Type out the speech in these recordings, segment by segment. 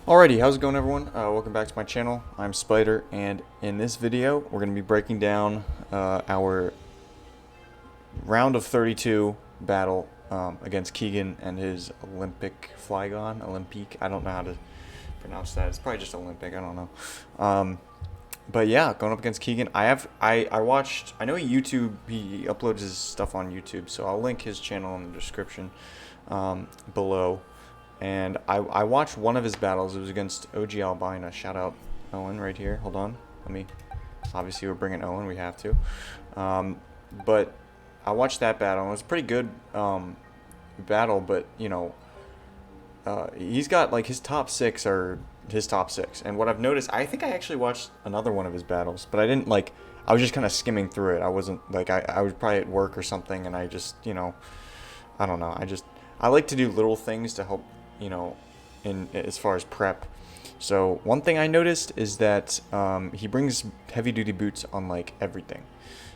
Alrighty, how's it going everyone? Welcome back to my channel. I'm Spider, and in this video we're going to be breaking down our round of 32 battle against Keegan and his Olympic Flygon. Olympique, I don't know how to pronounce that. It's probably just Olympic, I don't know. But yeah, going up against Keegan. I watched, I know he uploads his stuff on YouTube, so I'll link his channel in the description below. And I watched one of his battles. It was against OG Albina. Shout out Owen right here. Hold on. Obviously we're bringing Owen. We have to. But I watched that battle. It was a pretty good battle. But, you know, he's got, like, his top six are his top six. And what I've noticed, I think I actually watched another one of his battles. But I didn't, like, I was just kind of skimming through it. I wasn't, like, I was probably at work or something. And I just, you know, I don't know. I like to do little things to help, you know, in as far as prep. So one thing I noticed is that he brings heavy duty boots on like everything.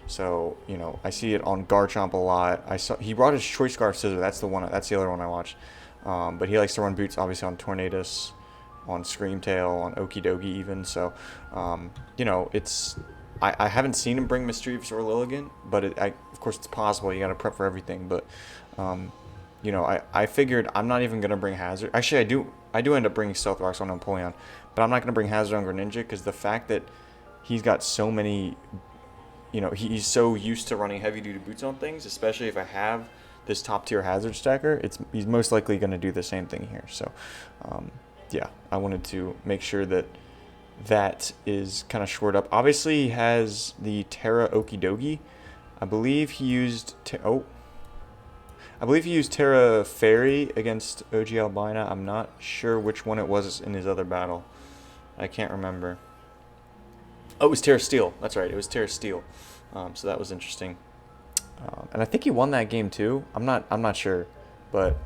So, you know, I see it on Garchomp a lot. He brought his Choice Scarf Scissor. That's the other one I watched. But he likes to run boots obviously on Tornadus, on Scream Tail, on Okidogi even. So, you know, I haven't seen him bring Mischievous or Lilligant, but of course it's possible. You got to prep for everything, but you know, I figured I'm not even going to bring Hazard. Actually, I do end up bringing Stealth Rocks on Empoleon, but I'm not going to bring Hazard on Greninja because the fact that he's got so many, you know, he's so used to running heavy-duty boots on things, especially if I have this top-tier Hazard stacker, he's most likely going to do the same thing here. So, yeah, I wanted to make sure that is kind of shored up. Obviously, he has the TERA Okidogi. I believe he used... I believe he used TERA Fairy against OG Albina. I'm not sure which one it was in his other battle. I can't remember. Oh, it was TERA Steel. That's right. It was TERA Steel. So that was interesting. And I think he won that game too. I'm not sure, but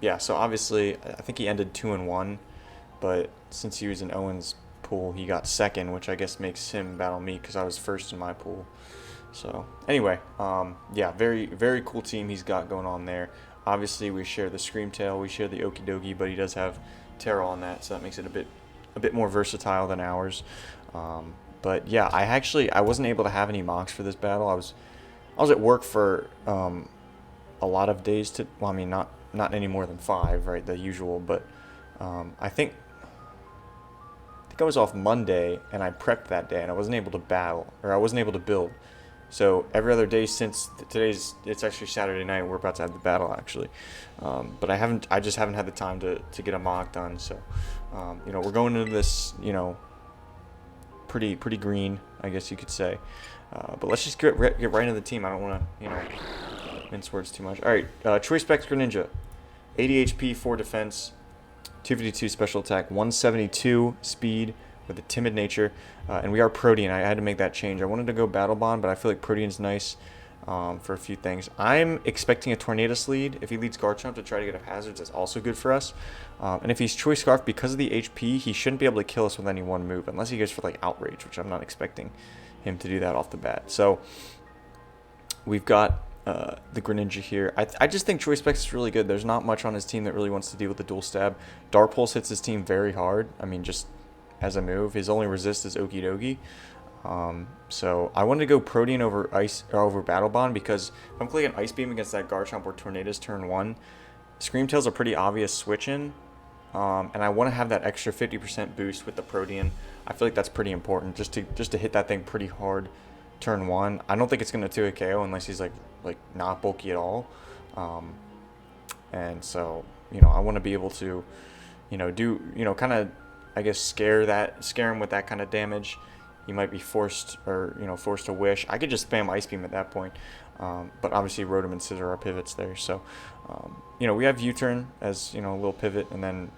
yeah. So obviously, I think he ended 2-1. But since he was in Owen's pool, he got second, which I guess makes him battle me because I was first in my pool. So anyway, yeah, very, very cool team he's got going on there. Obviously, we share the Scream Tail, we share the Okidogi, but he does have TERA on that, so that makes it a bit more versatile than ours. But yeah, I wasn't able to have any mocks for this battle. I was at work for a lot of days well, I mean, not any more than 5, right? The usual, but I think I was off Monday and I prepped that day and I wasn't able to build. So every other day since it's actually Saturday night, we're about to have the battle actually. But I just haven't had the time to get a mock done. So, you know, we're going into this, you know, pretty green, I guess you could say. But let's just get right into the team. I don't want to, you know, mince words too much. All right, Choice Specs Greninja, 80 HP, 4 defense, 252 special attack, 172 speed with a timid nature, and we are Protean. I had to make that change. I wanted to go Battle Bond, but I feel like Protean's nice for a few things. I'm expecting a Tornadus lead. If he leads Garchomp to try to get up Hazards, that's also good for us. And if he's Choice Scarf, because of the HP, he shouldn't be able to kill us with any one move, unless he goes for like Outrage, which I'm not expecting him to do that off the bat. So we've got the Greninja here. I just think Choice Specs is really good. There's not much on his team that really wants to deal with the dual stab. Dark Pulse hits his team very hard. I mean, just as a move. His only resist is Okidogi. So I wanted to go Protean over Battle Bond because if I'm clicking Ice Beam against that Garchomp or Tornadus turn 1, Scream Tail's a pretty obvious switch in. And I want to have that extra 50% boost with the Protean. I feel like that's pretty important just to hit that thing pretty hard turn 1. I don't think it's going to 2 KO unless he's like not bulky at all. And so, you know, I want to be able to, you know, do, you know, kind of, I guess, scare him with that kind of damage. He might be forced to wish. I could just spam Ice Beam at that point. But obviously Rotom and Scissor are pivots there. So, you know, we have U-Turn as, you know, a little pivot, and then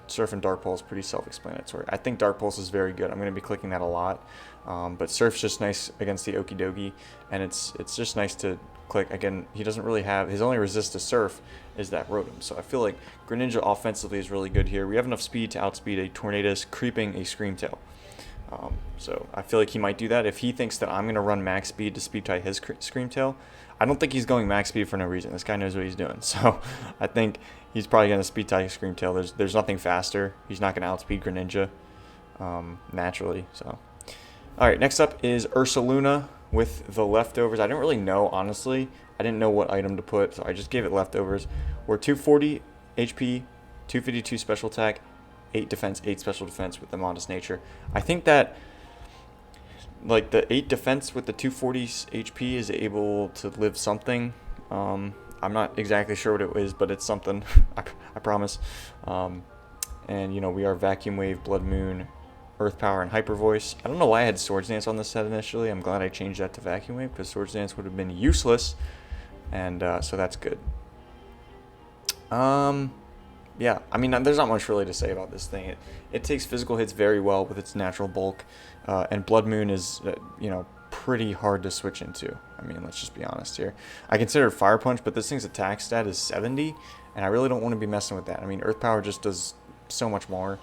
Surf and Dark Pulse is pretty self-explanatory. I think Dark Pulse is very good. I'm going to be clicking that a lot. But Surf's just nice against the Okidogi, and it's just nice to click. Again, he doesn't really have, his only resist to Surf is that Rotom. So I feel like Greninja offensively is really good here. We have enough speed to outspeed a Tornadus creeping a Scream Tail. So I feel like he might do that. If he thinks that I'm going to run max speed to speed tie his Scream Tail, I don't think he's going max speed for no reason. This guy knows what he's doing. So I think he's probably going to speed tie his Scream Tail. There's nothing faster. He's not going to outspeed Greninja naturally. So, all right, next up is Ursaluna with the leftovers. I didn't really know, honestly. I didn't know what item to put, so I just gave it leftovers. We're 240 HP, 252 special attack, 8 defense, 8 special defense with the modest nature. I think that like the 8 defense with the 240 HP is able to live something. I'm not exactly sure what it is, but it's something. I promise. And you know, we are Vacuum Wave, Blood Moon, Earth Power, and Hyper Voice. I don't know why I had Swords Dance on this set initially. I'm glad I changed that to Vacuum Wave because Swords Dance would have been useless, and so that's good. Yeah, I mean, there's not much really to say about this thing. It takes physical hits very well with its natural bulk, and Blood Moon is, you know, pretty hard to switch into. I mean, let's just be honest here. I consider Fire Punch, but this thing's attack stat is 70, and I really don't want to be messing with that. I mean, Earth Power just does so much more,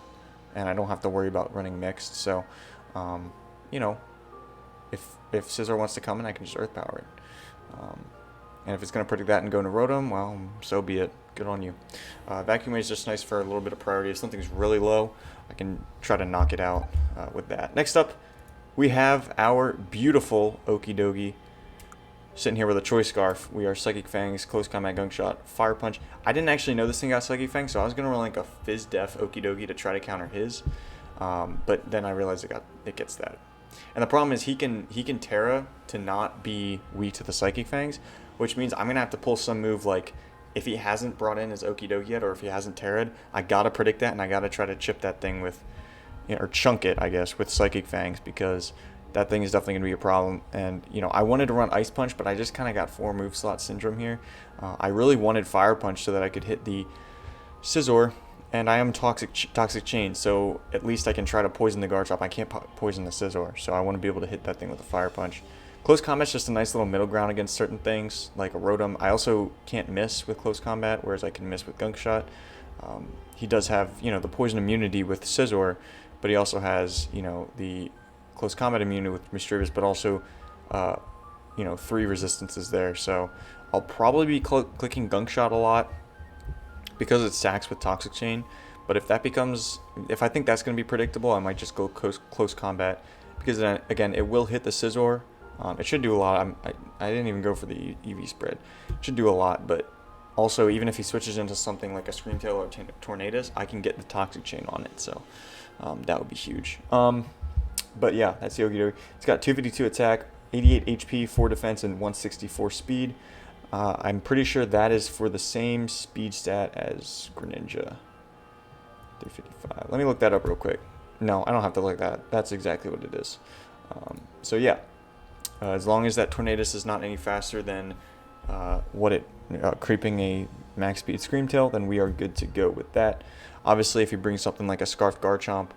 and I don't have to worry about running mixed. So, you know, if Scissor wants to come in, I can just Earth Power it. And if it's going to predict that and go into Rotom, well, so be it. Good on you. Vacuum Wave is just nice for a little bit of priority. If something's really low, I can try to knock it out with that. Next up, we have our beautiful Okidogi sitting here with a Choice Scarf. We are Psychic Fangs, Close Combat, Gunk Shot, Fire Punch. I didn't actually know this thing got Psychic Fangs, so I was going to run like a Fizz Def Okidogi to try to counter his. But then I realized it gets that. And the problem is he can TERA to not be weak to the Psychic Fangs, which means I'm going to have to pull some move like if he hasn't brought in his Okidogi yet or if he hasn't TERA'd, I got to predict that and I got to try to chip that thing with, you know, or chunk it, I guess, with Psychic Fangs because that thing is definitely going to be a problem. And, you know, I wanted to run Ice Punch, but I just kind of got 4 move slot syndrome here. I really wanted Fire Punch so that I could hit the Scizor, and I am Toxic Chain, so at least I can try to poison the Garchomp. I can't poison the Scizor, so I want to be able to hit that thing with a Fire Punch. Close Combat's just a nice little middle ground against certain things, like a Rotom. I also can't miss with Close Combat, whereas I can miss with Gunk Shot. He does have, you know, the poison immunity with Scizor, but he also has, you know, the Close Combat immunity with Mischievous, but also, you know, 3 resistances there. So I'll probably be clicking Gunk Shot a lot because it stacks with Toxic Chain. But if I think that's going to be predictable, I might just go Close Combat because then, again, it will hit the Scizor. It should do a lot. I didn't even go for the EV spread. It should do a lot, but also even if he switches into something like a Scream Tail or Tornadus, I can get the Toxic Chain on it. So that would be huge. But yeah, that's the Okidogi. It's got 252 attack, 88 HP, 4 defense, and 164 speed. I'm pretty sure that is for the same speed stat as Greninja. 355. Let me look that up real quick. No, I don't have to look that. That's exactly what it is. So yeah, as long as that Tornadus is not any faster than creeping a max speed Scream Tail, then we are good to go with that. Obviously, if he brings something like a Scarf Garchomp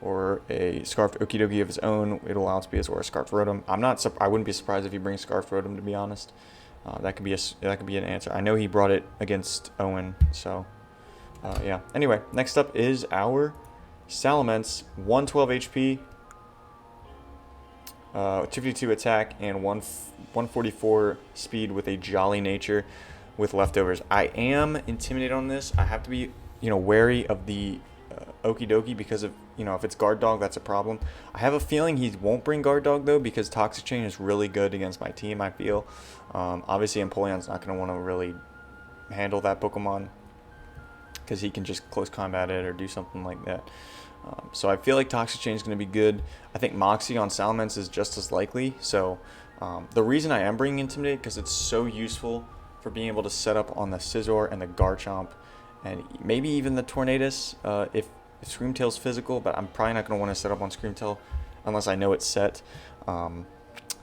or a Scarf Okidogi of his own, it'll outspeed us, or a Scarf Rotom. I wouldn't be surprised if he brings Scarf Rotom, to be honest. That could be an answer. I know he brought it against Owen, so yeah. Anyway, next up is our Salamence, 112 HP, 252 attack, and 144 speed with a Jolly Nature with leftovers. I am intimidated on this. I have to be, you know, wary of the Okidogi because of, you know, if it's Guard Dog, that's a problem. I have a feeling he won't bring Guard Dog though because Toxic Chain is really good against my team, I feel. Obviously Empoleon's not going to want to really handle that Pokemon because he can just Close Combat it or do something like that. So I feel like Toxic Chain is going to be good. I think Moxie on Salamence is just as likely. So the reason I am bringing Intimidate because it's so useful for being able to set up on the Scizor and the Garchomp and maybe even the Tornadus if Scream Tail's physical, but I'm probably not going to want to set up on Scream Tail unless I know it's set.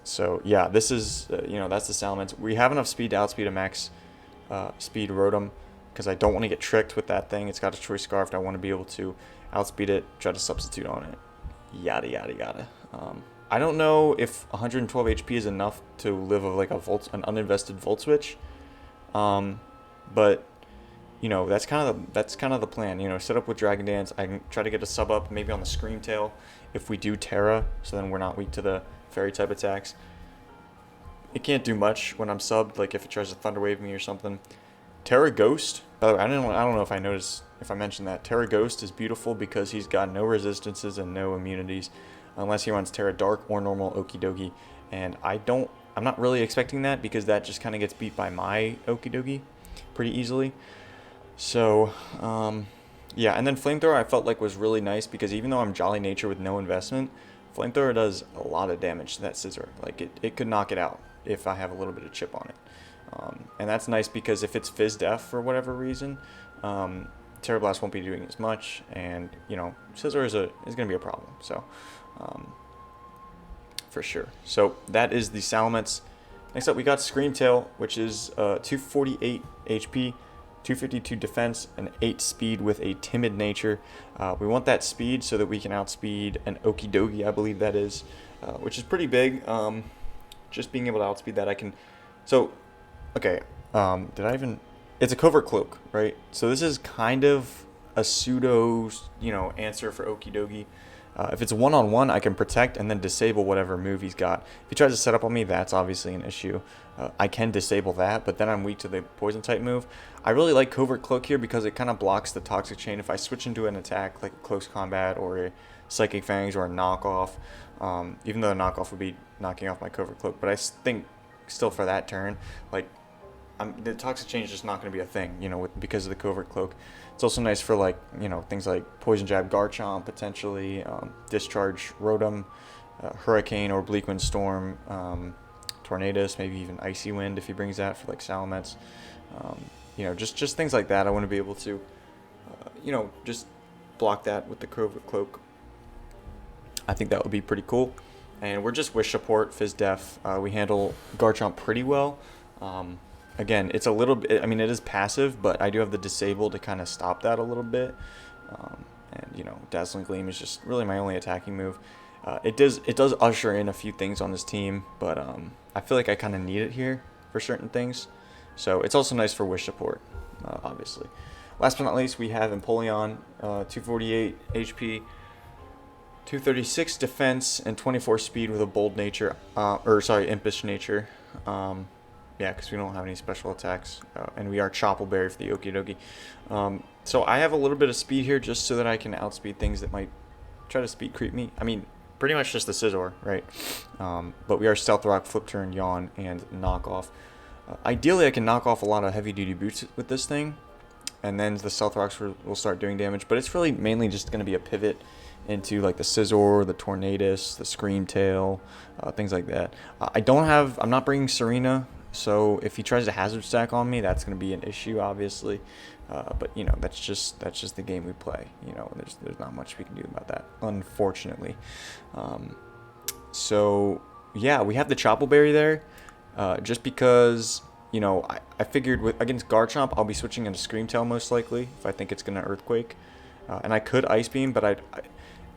So yeah, this is, you know, that's the Salamence. We have enough speed to outspeed a max speed Rotom because I don't want to get tricked with that thing. It's got a Choice Scarf. I want to be able to outspeed it, try to substitute on it. Yada, yada, yada. I don't know if 112 HP is enough to live like an uninvested Volt Switch. But you know, that's kind of the plan. You know, set up with Dragon Dance. I can try to get a sub up maybe on the Scream Tail if we do TERA, so then we're not weak to the fairy type attacks. It can't do much when I'm subbed, like if it tries to Thunder Wave me or something. TERA Ghost, by the way, I don't know if I noticed, if I mentioned that. TERA Ghost is beautiful because he's got no resistances and no immunities, unless he runs TERA Dark or normal Okidogi. And I'm not really expecting that because that just kind of gets beat by my Okidogi pretty easily. So, yeah, and then Flamethrower I felt like was really nice because even though I'm Jolly Nature with no investment, Flamethrower does a lot of damage to that Scissor. Like, it could knock it out if I have a little bit of chip on it. And that's nice because if it's Fizz Def for whatever reason, Terra Blast won't be doing as much, and, you know, Scissor is going to be a problem, so, for sure. So, that is the Salamence. Next up, we got Scream Tail, which is 248 HP, 252 defense, and 8 speed with a timid nature. We want that speed so that we can outspeed an Okidogi, I believe that is, which is pretty big. Just being able to outspeed that, I can... So, okay, did I even... It's a Covert Cloak, right? So this is kind of a pseudo, you know, answer for Okidogi. If it's one-on-one, I can protect and then disable whatever move he's got. If he tries to set up on me, that's obviously an issue. I can disable that, but then I'm weak to the poison type move. I really like Covert Cloak here because it kind of blocks the Toxic Chain. If I switch into an attack like a Close Combat or a Psychic Fangs or a Knockoff, even though the Knockoff would be knocking off my Covert Cloak, but I think still for that turn, like, the Toxic Chain is just not going to be a thing, you know, because of the Covert Cloak. It's also nice for, like, you know, things like Poison Jab Garchomp, potentially, Discharge Rotom, Hurricane or Bleak Wind Storm, Tornadus, maybe even Icy Wind if he brings that for, like, Salamence. You know, just things like that. I want to be able to, you know, just block that with the Covert Cloak. I think that would be pretty cool. And we're just Wish Support, Fizz Def. We handle Garchomp pretty well. Again, it's a little bit, I mean, it is passive, but I do have the disable to kind of stop that a little bit. And, you know, Dazzling Gleam is just really my only attacking move. It does usher in a few things on this team, but I feel like I kind of need it here for certain things. So it's also nice for Wish Support, obviously. Last but not least, we have Empoleon, 248 HP, 236 defense, and 24 speed with a bold nature, impish nature. Yeah, because we don't have any special attacks, and we are Choppleberry for the Okidogi. So I have a little bit of speed here just so that I can outspeed things that might try to speed creep me. I mean, pretty much just the Scizor, right? But we are Stealth Rock, Flip Turn, Yawn, and Knock Off. Ideally, I can knock off a lot of heavy-duty boots with this thing, and then the Stealth Rocks will start doing damage. But it's really mainly just going to be a pivot into like the Scizor, the Tornadus, the Scream Tail, things like that. I'm not bringing Serena. So if he tries to hazard stack on me, that's going to be an issue, obviously. But you know, that's just the game we play. You know, there's not much we can do about that, unfortunately. So yeah, we have the Choppleberry there, just because, you know, I figured against Garchomp, I'll be switching into Scream Tail most likely if I think it's going to Earthquake, and I could Ice Beam, but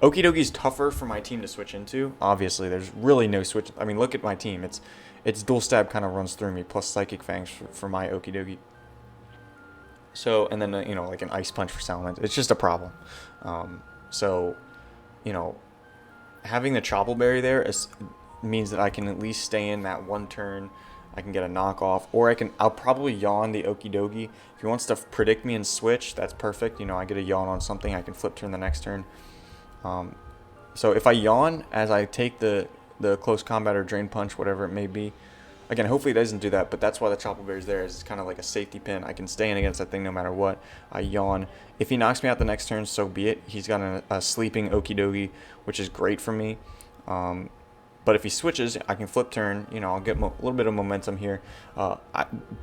Okidogi's tougher for my team to switch into. Obviously, there's really no switch. I mean, look at my team. It's Dual Stab kind of runs through me, plus Psychic Fangs for my Okidogi. So, and then, you know, like an Ice Punch for Salamence. It's just a problem. So, you know, having the Choppleberry there means that I can at least stay in that one turn. I can get a knockoff, or I'll probably Yawn the Okidogi. If he wants to predict me and switch, that's perfect. You know, I get a Yawn on something, I can Flip Turn the next turn. So if I Yawn as I take the Close Combat or Drain Punch, whatever it may be, again, hopefully it doesn't do that, but that's why the Choppleberry's there, is it's kind of like a safety pin. I can stay in against that thing no matter what. I Yawn. If he knocks me out the next turn, so be it. He's got a sleeping Okidogi, which is great for me. But if he switches, I can Flip Turn. You know, I'll get a little bit of momentum here.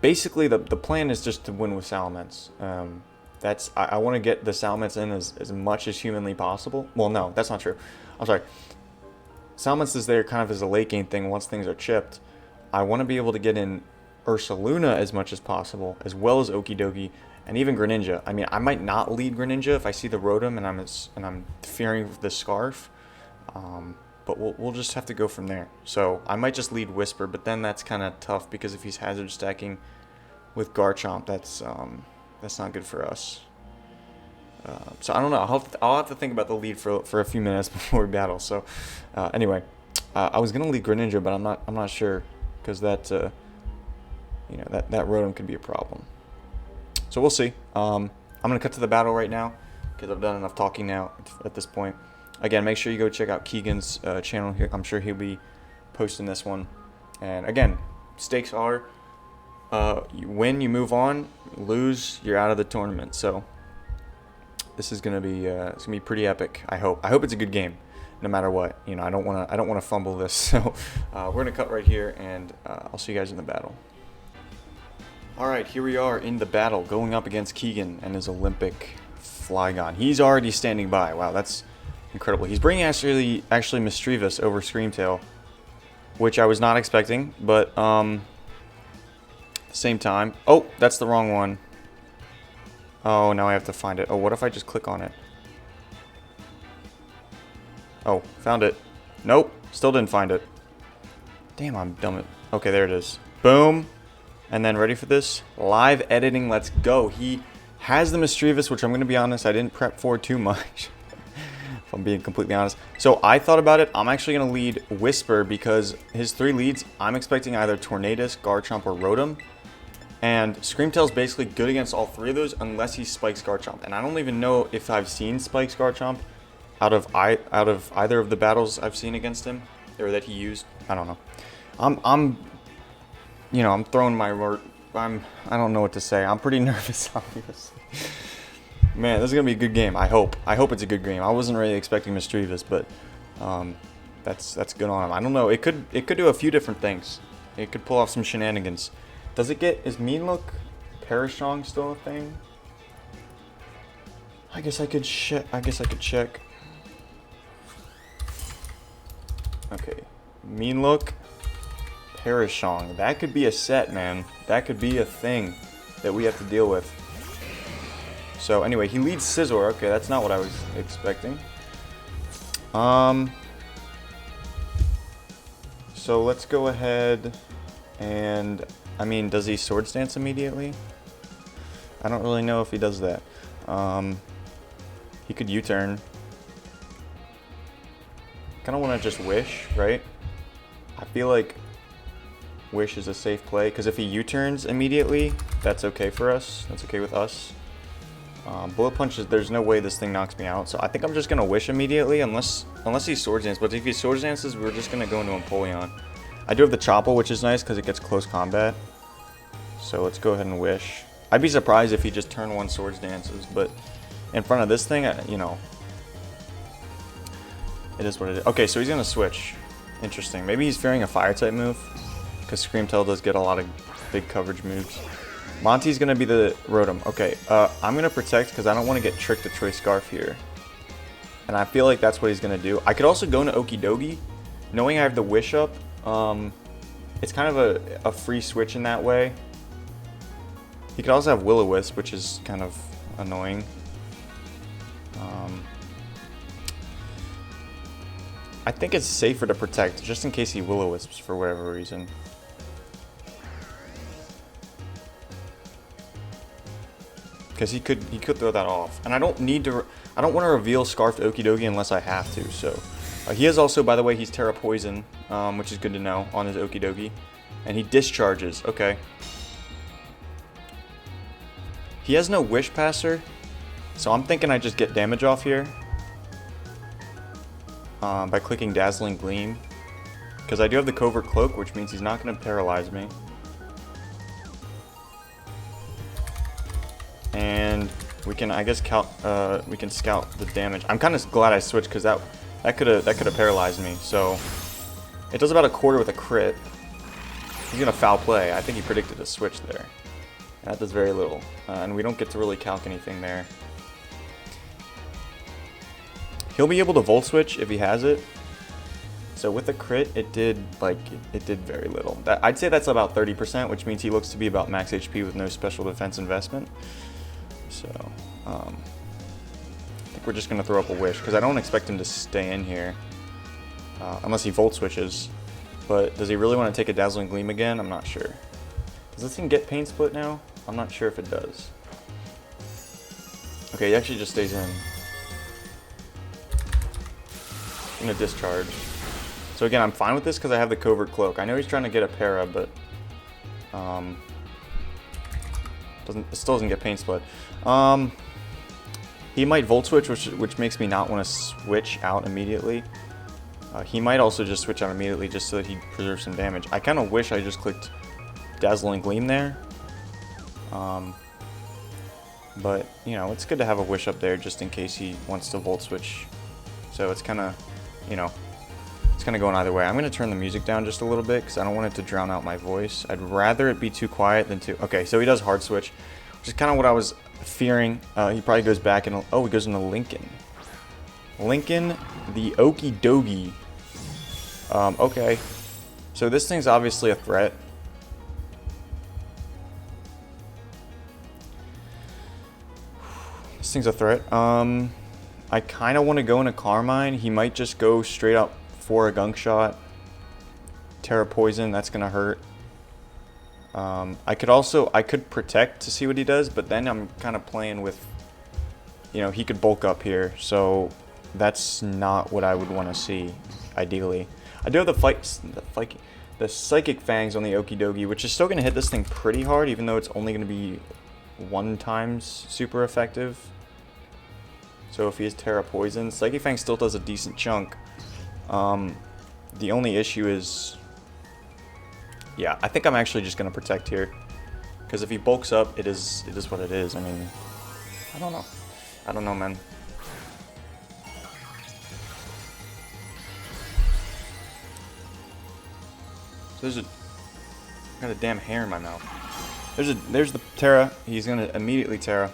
Basically, the plan is just to win with Salamence. I want to get the Salamence in as much as humanly possible. Well, no, that's not true. I'm sorry. Salamence is there kind of as a late game thing once things are chipped. I want to be able to get in Ursaluna as much as possible, as well as Okidogi, and even Greninja. I mean, I might not lead Greninja if I see the Rotom and I'm fearing the Scarf. But we'll just have to go from there. So I might just lead Whisper, but then that's kind of tough because if he's hazard stacking with Garchomp, that's That's not good for us. So I don't know. I'll have to think about the lead for a few minutes before we battle. So anyway, I was gonna lead Greninja, but I'm not sure because that you know that Rotom could be a problem. So we'll see. I'm gonna cut to the battle right now because I've done enough talking now at this point. Again, make sure you go check out Keegan's channel here. I'm sure he'll be posting this one. And again, stakes are you win, you move on. Lose, you're out of the tournament. So this is gonna be it's gonna be pretty epic. I hope it's a good game, no matter what. You know, I don't wanna fumble this. So we're gonna cut right here, and I'll see you guys in the battle. All right, here we are in the battle, going up against Keegan and his Olympic Flygon. He's already standing by. Wow, that's incredible. He's bringing actually Mischievous over Scream Tail, which I was not expecting, but at the same time, oh, that's the wrong one. Oh, now I have to find it. Oh, what if I just click on it? Oh, found it. Nope, still didn't find it. Damn, I'm dumb. Okay, there it is. Boom. And then ready for this? Live editing, let's go. He has the Mischievous, which I'm going to be honest, I didn't prep for too much. If I'm being completely honest. So I thought about it. I'm actually going to lead Whisper because his 3 leads, I'm expecting either Tornadus, Garchomp, or Rotom. And Scream Tail's basically good against all 3 of those unless he spikes Garchomp. And I don't even know if I've seen spikes Garchomp out of either of the battles I've seen against him or that he used. I don't know. I'm you know, I'm throwing my word. I don't know what to say. I'm pretty nervous, obviously. Man, this is gonna be a good game. I hope it's a good game. I wasn't really expecting Mischievous, but that's good on him. I don't know. It could do a few different things. It could pull off some shenanigans. Does it get? Is Mean Look Parashong still a thing? I guess I could check. Okay, Mean Look Parashong. That could be a set, man. That could be a thing that we have to deal with. So anyway, he leads Scizor. Okay, that's not what I was expecting. So let's go ahead and, I mean, does he Swords Dance immediately? I don't really know if he does that. He could U-turn. Kind of want to just Wish, right? I feel like Wish is a safe play because if he U-turns immediately, that's okay for us. That's okay with us. Bullet Punch, there's no way this thing knocks me out, so I think I'm just gonna Wish immediately, unless he Swords Dance. But if he Swords Dances, we're just gonna go into Empoleon. I do have the Chople, which is nice because it gets close combat. So let's go ahead and Wish. I'd be surprised if he just turn 1 Swords Dances, but in front of this thing, you know, it is what it is. Okay, so he's gonna switch. Interesting. Maybe he's fearing a Fire type move because Scream Tail does get a lot of big coverage moves. Monty's going to be the Rotom. Okay, I'm going to Protect because I don't want to get tricked to Choice Scarf here. And I feel like that's what he's going to do. I could also go into Okidogi. Knowing I have the Wish up, it's kind of a free switch in that way. He could also have Will-O-Wisp, which is kind of annoying. I think it's safer to Protect, just in case he Will-O-Wisps for whatever reason. Because he could throw that off, and I don't want to reveal Scarfed Okidogi unless I have to. So he has also, by the way, he's Terra Poison, which is good to know on his Okidogi, and he discharges. Okay. He has no Wish Passer, so I'm thinking I just get damage off here by clicking Dazzling Gleam, because I do have the Covert Cloak, which means he's not going to paralyze me. And we can, I guess, we can scout the damage. I'm kind of glad I switched because that could have paralyzed me. So it does about a quarter with a crit. He's gonna foul play. I think he predicted a switch there. That does very little, and we don't get to really calc anything there. He'll be able to Volt Switch if he has it. So with a crit, it did very little. I'd say that's about 30%, which means he looks to be about max HP with no special defense investment. So, I think we're just going to throw up a Wish, because I don't expect him to stay in here, unless he Volt Switches. But does he really want to take a Dazzling Gleam again? I'm not sure. Does this thing get Pain Split now? I'm not sure if it does. Okay, he actually just stays in. I'm gonna discharge. So again, I'm fine with this because I have the covert cloak. I know he's trying to get a para, but still doesn't get pain split. He might volt switch, which makes me not want to switch out immediately. He might also just switch out immediately just so that he preserves some damage. I kind of wish I just clicked Dazzling Gleam there. But, you know, it's good to have a wish up there just in case he wants to volt switch. So it's kind of, you know, it's kind of going either way. I'm going to turn the music down just a little bit because I don't want it to drown out my voice. I'd rather it be too quiet than too... Okay, so he does hard switch, which is kind of what I was fearing. He probably goes back and... Oh, he goes into Lincoln. Lincoln, the Okidogi. Okay. So this thing's obviously a threat. This thing's a threat. I kind of want to go into Carmine. He might just go straight up for a gunk shot. TERA poison, that's going to hurt. I could protect to see what he does, but then I'm kind of playing with, you know, he could bulk up here. So that's not what I would want to see, ideally. I do have the Psychic Fangs on the Okidogi, which is still going to hit this thing pretty hard, even though it's only going to be 1 times super effective. So if he has TERA poison, Psychic Fang still does a decent chunk. The only issue is, yeah, I think I'm actually just going to protect here. Because if he bulks up, it is what it is. I mean, I don't know. I don't know, man. So I got a damn hair in my mouth. There's the TERA. He's going to immediately TERA.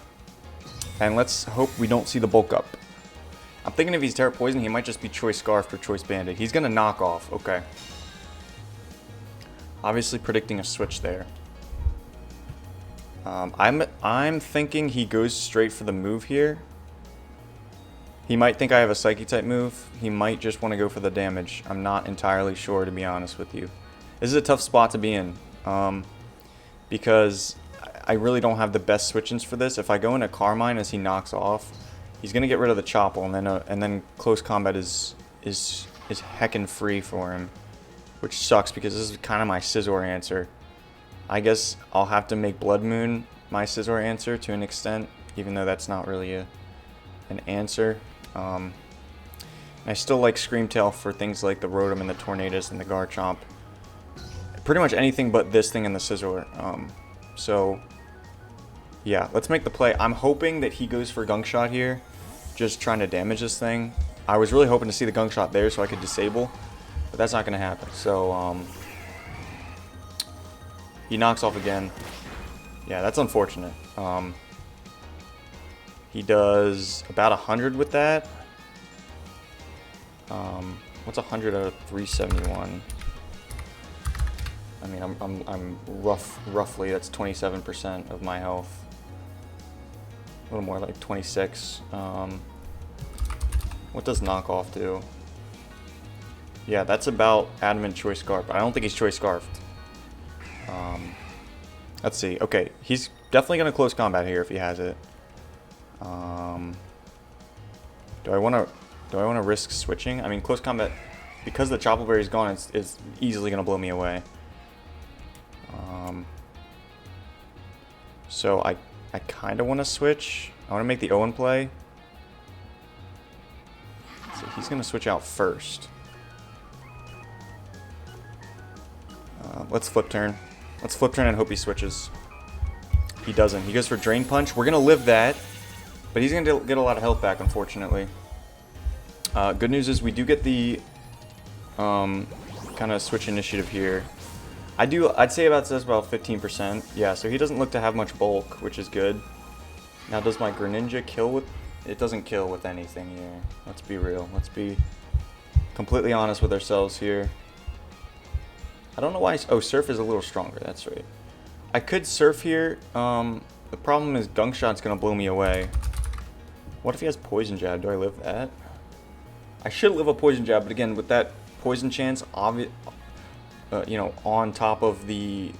And let's hope we don't see the bulk up. I'm thinking if he's TERA poison, he might just be Choice Scarf or Choice Bandit. He's going to knock off. Okay. Obviously predicting a switch there. I'm thinking he goes straight for the move here. He might think I have a Psyche type move. He might just want to go for the damage. I'm not entirely sure, to be honest with you. This is a tough spot to be in. Because I really don't have the best switch-ins for this. If I go into Carmine as he knocks off, he's gonna get rid of the Chopple, and then close combat is heckin' free for him, which sucks because this is kind of my Scizor answer. I guess I'll have to make Blood Moon my Scizor answer to an extent, even though that's not really an answer. I still like Scream Tail for things like the Rotom and the Tornadus and the Garchomp. Pretty much anything but this thing and the Scizor. So, yeah, let's make the play. I'm hoping that he goes for Gunk Shot here, just trying to damage this thing. I was really hoping to see the Gunk Shot there so I could disable, but that's not going to happen. So, he knocks off again. Yeah, that's unfortunate. He does about 100 with that. What's 100 out of 371? I mean, I'm roughly, that's 27% of my health. A little more like 26. What does knockoff do? Yeah, that's about Adamant Choice Scarf, but I don't think he's Choice Scarfed. Let's see. Okay, he's definitely going to close combat here if he has it. Do I want to risk switching? I mean, close combat, because the Chopple Berry's gone, it's easily going to blow me away. So I kind of want to switch. I want to make the Owen play. So he's going to switch out first. Let's flip turn. Let's flip turn and hope he switches. He doesn't. He goes for Drain Punch. We're going to live that. But he's going to get a lot of health back, unfortunately. Good news is we do get the kind of switch initiative here. I'd say that's about 15%. Yeah, so he doesn't look to have much bulk, which is good. Now, does my Greninja kill with... It doesn't kill with anything here. Let's be real. Let's be completely honest with ourselves here. I don't know why... Oh, Surf is a little stronger. That's right. I could Surf here. The problem is Gunk Shot's going to blow me away. What if he has Poison Jab? Do I live that? I should live a Poison Jab, but again, with that Poison chance, you know, on top of the,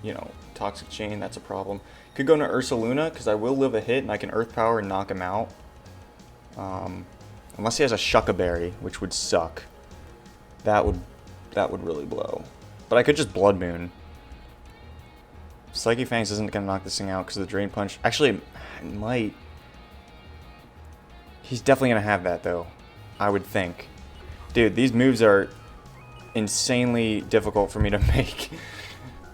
you know, Toxic Chain, that's a problem. Could go into Ursaluna, because I will live a hit, and I can Earth Power and knock him out. Unless he has a Shuckaberry, which would suck. That would really blow. But I could just Blood Moon. Psychic Fangs isn't going to knock this thing out because of the Drain Punch. Actually, it might. He's definitely going to have that, though. I would think. Dude, these moves are insanely difficult for me to make.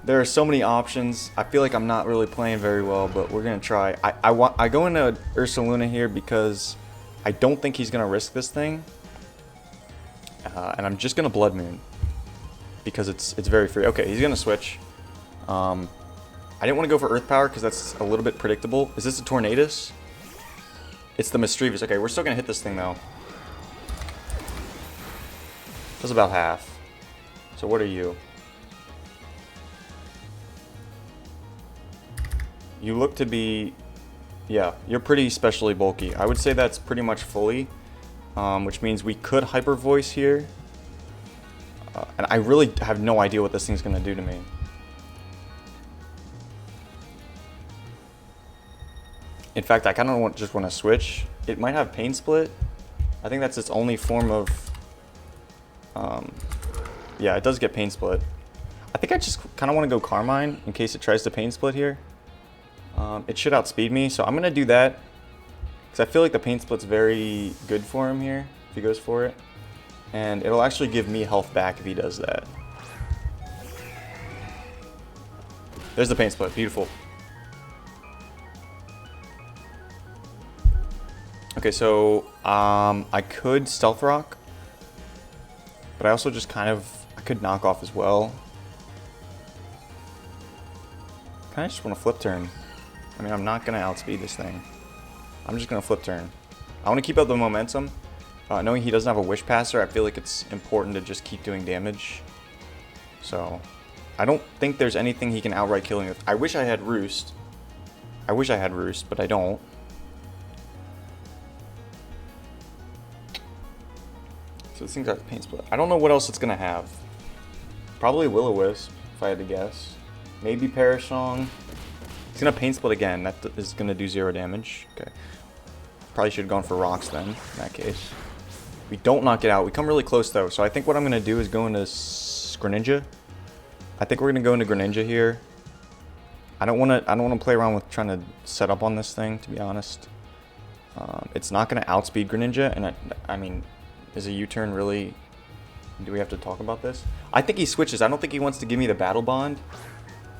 There are so many options. I feel like I'm not really playing very well, but we're going to try. I go into Ursaluna here because I don't think he's going to risk this thing. And I'm just going to Blood Moon. Because it's very free. Okay, he's going to switch. I didn't want to go for Earth Power because that's a little bit predictable. Is this a Tornadus? It's the Mischievous. Okay, we're still going to hit this thing, though. Does about half. So what are you? You look to be... Yeah, you're pretty specially bulky. I would say that's pretty much fully. Which means we could Hyper Voice here. And I really have no idea what this thing's going to do to me. In fact, I kind of just want to switch. It might have Pain Split. I think that's its only form of... yeah, it does get Pain Split. I think I just kind of want to go Carmine in case it tries to Pain Split here. It should outspeed me, so I'm going to do that. Because I feel like the Pain Split's very good for him here, if he goes for it. And it'll actually give me health back if he does that. There's the Pain Split. Beautiful. Okay, so I could Stealth Rock. But I also just kind of... I could Knock Off as well. Kind of just want to Flip Turn. I mean, I'm not going to outspeed this thing. I'm just going to Flip Turn. I want to keep up the momentum. Knowing he doesn't have a Wish Passer, I feel like it's important to just keep doing damage. So, I don't think there's anything he can outright kill me with. I wish I had Roost. But I don't. So this thing's got Pain Split. I don't know what else it's going to have. Probably Will-O-Wisp, if I had to guess. Maybe Perish Song. It's going to Pain Split again. That is going to do 0 damage. Okay. Probably should have gone for Rocks then, in that case. We don't knock it out. We come really close, though. So I think what I'm going to do is go into Greninja. I think we're going to go into Greninja here. I don't want to play around with trying to set up on this thing, to be honest. It's not going to outspeed Greninja. And I mean, is a U-turn really... Do we have to talk about this? I think he switches. I don't think he wants to give me the Battle Bond.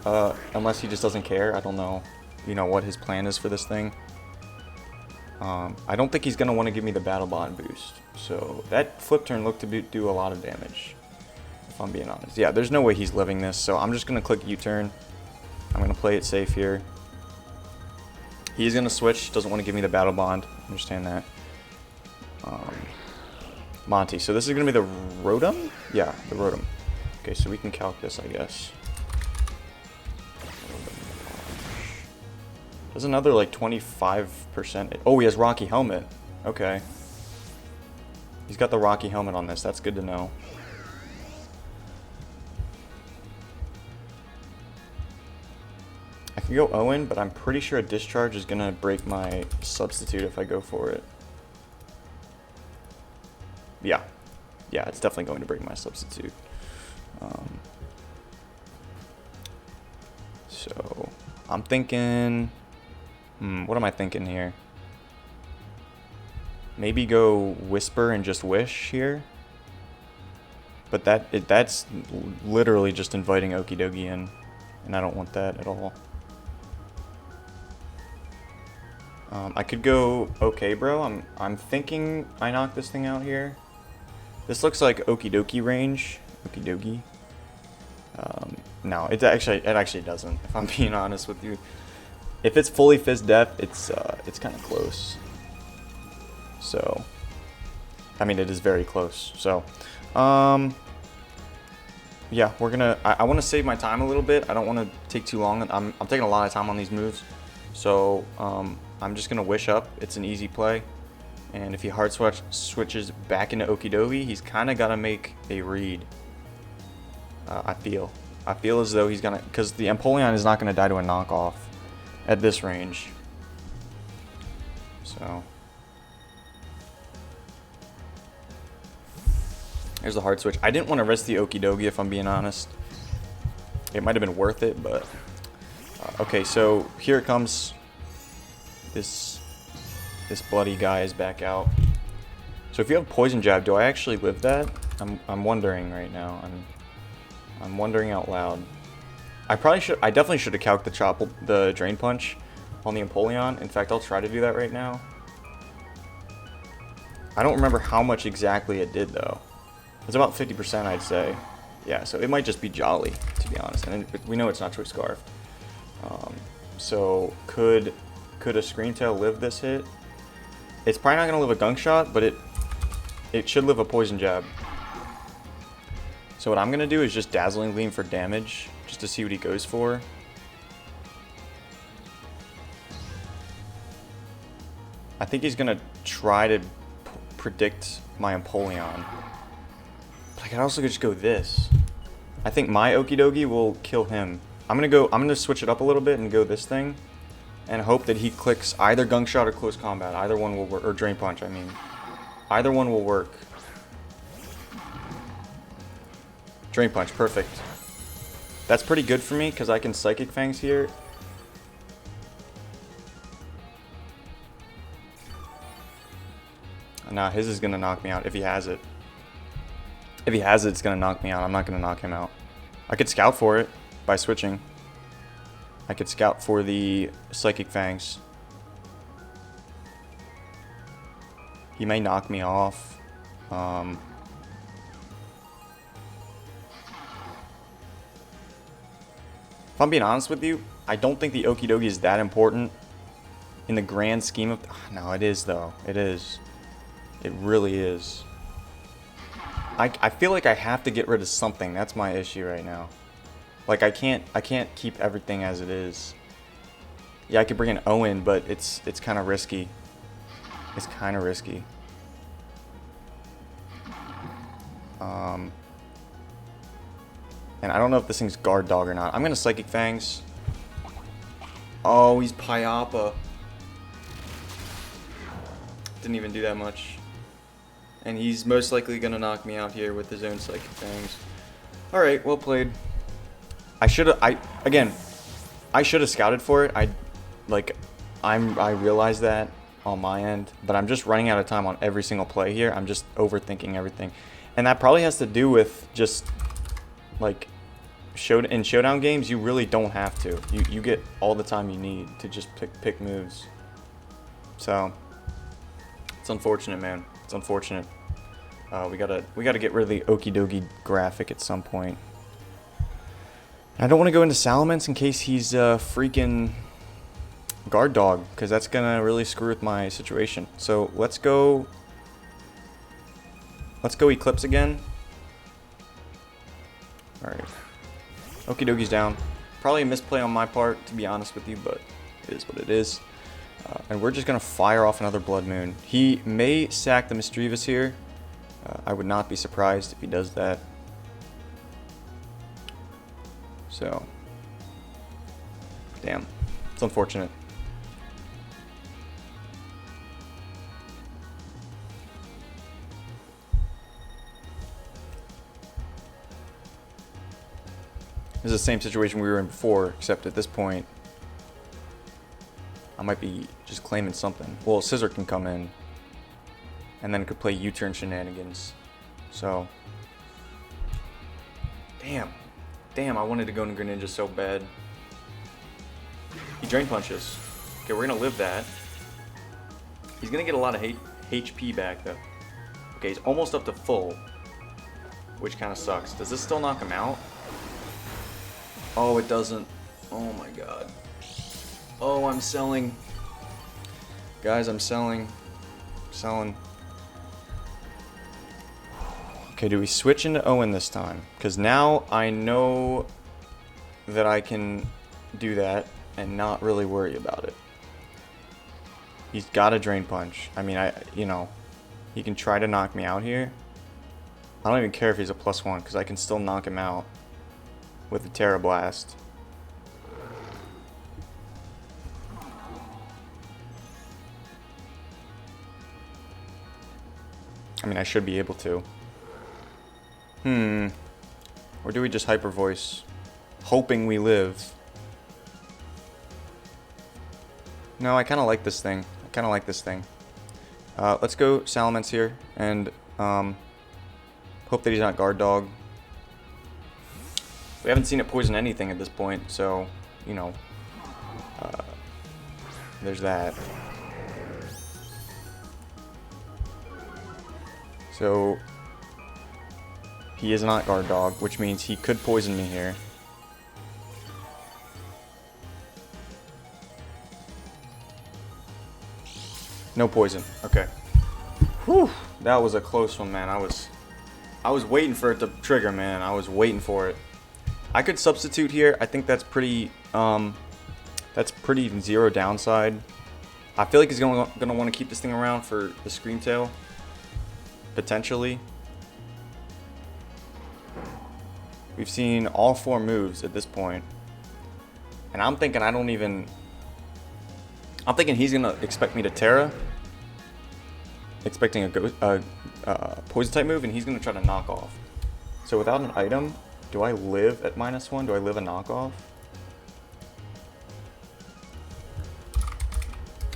Unless he just doesn't care. I don't know, what his plan is for this thing. I don't think he's going to want to give me the Battle Bond boost. So that Flip Turn looked to do a lot of damage, if I'm being honest. Yeah, there's no way he's living this, so I'm just going to click U-turn. I'm going to play it safe here. He's going to switch, doesn't want to give me the Battle Bond. Understand that. Monty. So this is going to be the Rotom? Yeah, the Rotom. Okay, so we can calc this, I guess. There's another like 25%. Oh, he has Rocky Helmet. Okay. He's got the Rocky Helmet on this. That's good to know. I can go Owen, but I'm pretty sure a Discharge is going to break my Substitute if I go for it. Yeah. Yeah, it's definitely going to break my Substitute. So, I'm thinking... what am I thinking here? Maybe go Whisper and just Wish here. But that's literally just inviting Okidogi in. And I don't want that at all. I could go okay, bro. I'm thinking I knock this thing out here. This looks like Okidogi range. Okidogi. No, it actually doesn't, if I'm being honest with you. If it's fully Fizz Def, it's kind of close. So, I mean, it is very close. So, yeah, we're gonna. I want to save my time a little bit. I don't want to take too long. I'm taking a lot of time on these moves. So, I'm just gonna Wish up. It's an easy play. And if he hard switches back into Okidogi, he's kind of got to make a read. I feel as though he's gonna, because the Empoleon is not gonna die to a knockoff. at this range. So there's the hard switch. I didn't want to risk the Okidogi, if I'm being honest. It might have been worth it, but okay, so here it comes. This bloody guy is back out. So if you have poison jab, do I actually live that? I'm wondering right now. I'm wondering out loud. I definitely should have calced the drain punch on the Empoleon. In fact, I'll try to do that right now. I don't remember how much exactly it did though. It's about 50%, I'd say. Yeah, so it might just be Jolly, to be honest. And we know it's not Choice Scarf. So could a Scream Tail live this hit? It's probably not gonna live a Gunk Shot, but it should live a Poison Jab. So what I'm gonna do is just Dazzling Gleam for damage, just to see what he goes for. I think he's gonna try to predict my Empoleon. But I could also just go this. I think my Okidogi will kill him. I'm gonna switch it up a little bit and go this thing, and hope that he clicks either Gunk Shot or Close Combat. Either one will work, or Drain Punch. I mean, either one will work. Drain Punch, perfect. That's pretty good for me because I can Psychic Fangs here. Nah, his is gonna knock me out if he has it. If he has it, it's gonna knock me out. I'm not gonna knock him out. I could Scout for it by switching. I could Scout for the Psychic Fangs. He may knock me off. If I'm being honest with you, I don't think the Okidogi is that important in the grand scheme of... No, it is though. It is. It really is. I feel like I have to get rid of something. That's my issue right now. Like I can't keep everything as it is. Yeah, I could bring an Owen, but it's kind of risky. It's kind of risky. And I don't know if this thing's Guard Dog or not. I'm gonna Psychic Fangs. Oh, he's Pyappa. Didn't even do that much. And he's most likely gonna knock me out here with his own Psychic Fangs. Alright, well played. I should have scouted for it. I realize that on my end, but I'm just running out of time on every single play here. I'm just overthinking everything. And that probably has to do with just like in showdown games, you really don't have to. You get all the time you need to just pick moves. So it's unfortunate, man. It's unfortunate. We gotta get rid of the Okidogi graphic at some point. I don't want to go into Salamence in case he's freaking Guard Dog, because that's gonna really screw with my situation. So let's go Eclipse again. All right, Okidogi's down. Probably a misplay on my part, to be honest with you, but it is what it is. And we're just gonna fire off another Blood Moon. He may sack the Mischievous here. I would not be surprised if he does that. So, damn, it's unfortunate. This is the same situation we were in before, except at this point, I might be just claiming something. Well, Scissor can come in, and then it could play U-turn shenanigans. So, damn, I wanted to go into Greninja so bad. He Drain Punches. Okay, we're gonna live that. He's gonna get a lot of HP back though. Okay, he's almost up to full, which kind of sucks. Does this still knock him out? Oh, it doesn't. Oh my god. Oh, I'm selling. Guys, I'm selling. Selling. Okay, do we switch into Owen this time? Because now I know that I can do that and not really worry about it. He's got a Drain Punch. I mean, he can try to knock me out here. I don't even care if he's a +1 because I can still knock him out with the TERA Blast. I mean, I should be able to. Or do we just hyper voice? Hoping we live. No, I kind of like this thing. Let's go Salamence here and hope that he's not guard dog. We haven't seen it poison anything at this point, so, you know, there's that. So, he is not guard dog, which means he could poison me here. No poison. Okay. Whew. That was a close one, man. I was waiting for it to trigger, man. I was waiting for it. I could substitute here. I think that's pretty zero downside. I feel like he's gonna want to keep this thing around for the Scream Tail. Potentially. We've seen all 4 moves at this point. And I'm thinking he's gonna expect me to TERA. Expecting a poison type move, and he's gonna try to knock off. So without an item, do I live at -1? Do I live a knockoff?